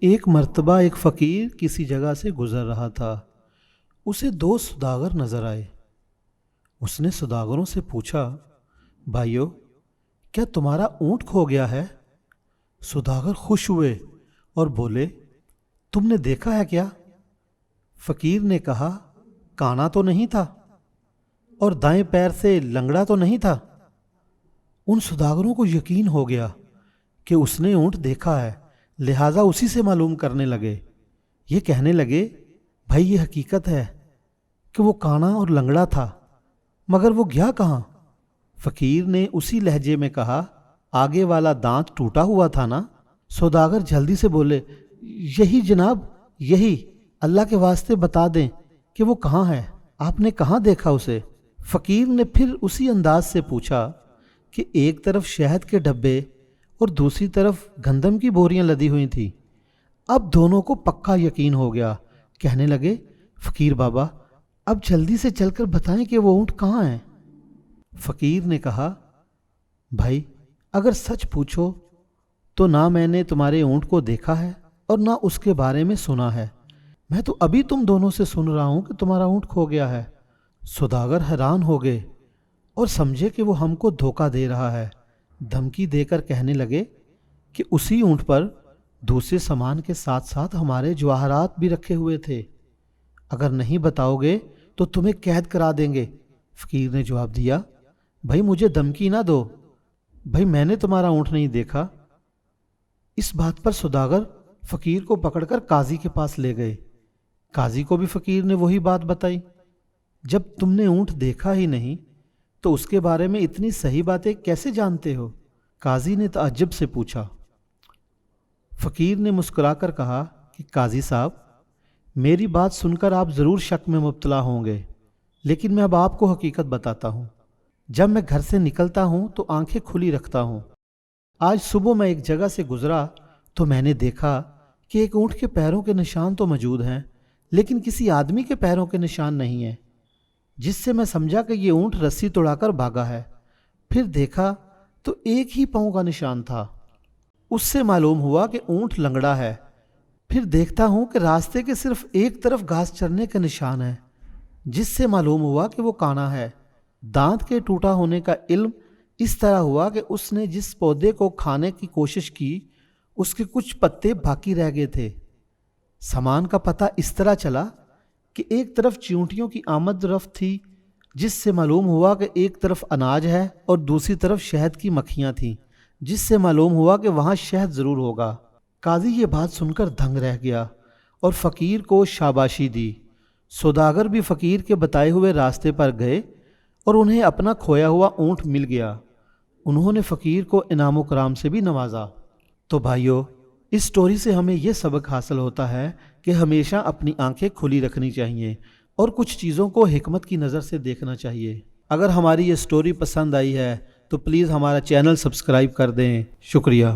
ایک مرتبہ ایک فقیر کسی جگہ سے گزر رہا تھا۔ اسے دو سوداگر نظر آئے۔ اس نے سوداگروں سے پوچھا، بھائیو، کیا تمہارا اونٹ کھو گیا ہے؟ سوداگر خوش ہوئے اور بولے، تم نے دیکھا ہے کیا؟ فقیر نے کہا، کانا تو نہیں تھا اور دائیں پیر سے لنگڑا تو نہیں تھا۔ ان سوداگروں کو یقین ہو گیا کہ اس نے اونٹ دیکھا ہے، لہٰذا اسی سے معلوم کرنے لگے۔ یہ کہنے لگے، بھائی یہ حقیقت ہے کہ وہ کانا اور لنگڑا تھا، مگر وہ گیا کہاں؟ فقیر نے اسی لہجے میں کہا، آگے والا دانت ٹوٹا ہوا تھا نا؟ سوداگر جلدی سے بولے، یہی جناب، یہی، اللہ کے واسطے بتا دیں کہ وہ کہاں ہے، آپ نے کہاں دیکھا اسے؟ فقیر نے پھر اسی انداز سے پوچھا کہ ایک طرف شہد کے ڈبے اور دوسری طرف گندم کی بوریاں لدی ہوئی تھیں۔ اب دونوں کو پکا یقین ہو گیا۔ کہنے لگے، فقیر بابا، اب جلدی سے چل کر بتائیں کہ وہ اونٹ کہاں ہے؟ فقیر نے کہا، بھائی اگر سچ پوچھو تو نہ میں نے تمہارے اونٹ کو دیکھا ہے اور نہ اس کے بارے میں سنا ہے، میں تو ابھی تم دونوں سے سن رہا ہوں کہ تمہارا اونٹ کھو گیا ہے۔ سوداگر حیران ہو گئے اور سمجھے کہ وہ ہم کو دھوکہ دے رہا ہے۔ دھمکی دے کر کہنے لگے کہ اسی اونٹ پر دوسرے سامان کے ساتھ ساتھ ہمارے جواہرات بھی رکھے ہوئے تھے، اگر نہیں بتاؤ گے تو تمہیں قید کرا دیں گے۔ فقیر نے جواب دیا، بھائی مجھے دھمکی نہ دو، بھائی میں نے تمہارا اونٹ نہیں دیکھا۔ اس بات پر سوداگر فقیر کو پکڑ کر قاضی کے پاس لے گئے۔ قاضی کو بھی فقیر نے وہی بات بتائی، جب تم نے اونٹ دیکھا ہی نہیں تو اس کے بارے میں اتنی صحیح باتیں کیسے جانتے ہو؟ قاضی نے تعجب سے پوچھا۔ فقیر نے مسکرا کر کہا کہ قاضی صاحب، میری بات سن کر آپ ضرور شک میں مبتلا ہوں گے، لیکن میں اب آپ کو حقیقت بتاتا ہوں۔ جب میں گھر سے نکلتا ہوں تو آنکھیں کھلی رکھتا ہوں۔ آج صبح میں ایک جگہ سے گزرا تو میں نے دیکھا کہ ایک اونٹ کے پیروں کے نشان تو موجود ہیں، لیکن کسی آدمی کے پیروں کے نشان نہیں ہیں، جس سے میں سمجھا کہ یہ اونٹ رسی توڑا کر بھاگا ہے۔ پھر دیکھا تو ایک ہی پاؤں کا نشان تھا، اس سے معلوم ہوا کہ اونٹ لنگڑا ہے۔ پھر دیکھتا ہوں کہ راستے کے صرف ایک طرف گھاس چرنے کے نشان ہیں، جس سے معلوم ہوا کہ وہ کانا ہے۔ دانت کے ٹوٹا ہونے کا علم اس طرح ہوا کہ اس نے جس پودے کو کھانے کی کوشش کی اس کے کچھ پتے باقی رہ گئے تھے۔ سامان کا پتہ اس طرح چلا کہ ایک طرف چیونٹیوں کی آمد رفت تھی، جس سے معلوم ہوا کہ ایک طرف اناج ہے، اور دوسری طرف شہد کی مکھیاں تھیں، جس سے معلوم ہوا کہ وہاں شہد ضرور ہوگا۔ قاضی یہ بات سن کر دنگ رہ گیا اور فقیر کو شاباشی دی۔ سوداگر بھی فقیر کے بتائے ہوئے راستے پر گئے اور انہیں اپنا کھویا ہوا اونٹ مل گیا۔ انہوں نے فقیر کو انعام و کرام سے بھی نوازا۔ تو بھائیو، اس سٹوری سے ہمیں یہ سبق حاصل ہوتا ہے کہ ہمیشہ اپنی آنکھیں کھلی رکھنی چاہیے اور کچھ چیزوں کو حکمت کی نظر سے دیکھنا چاہیے۔ اگر ہماری یہ سٹوری پسند آئی ہے تو پلیز ہمارا چینل سبسکرائب کر دیں۔ شکریہ۔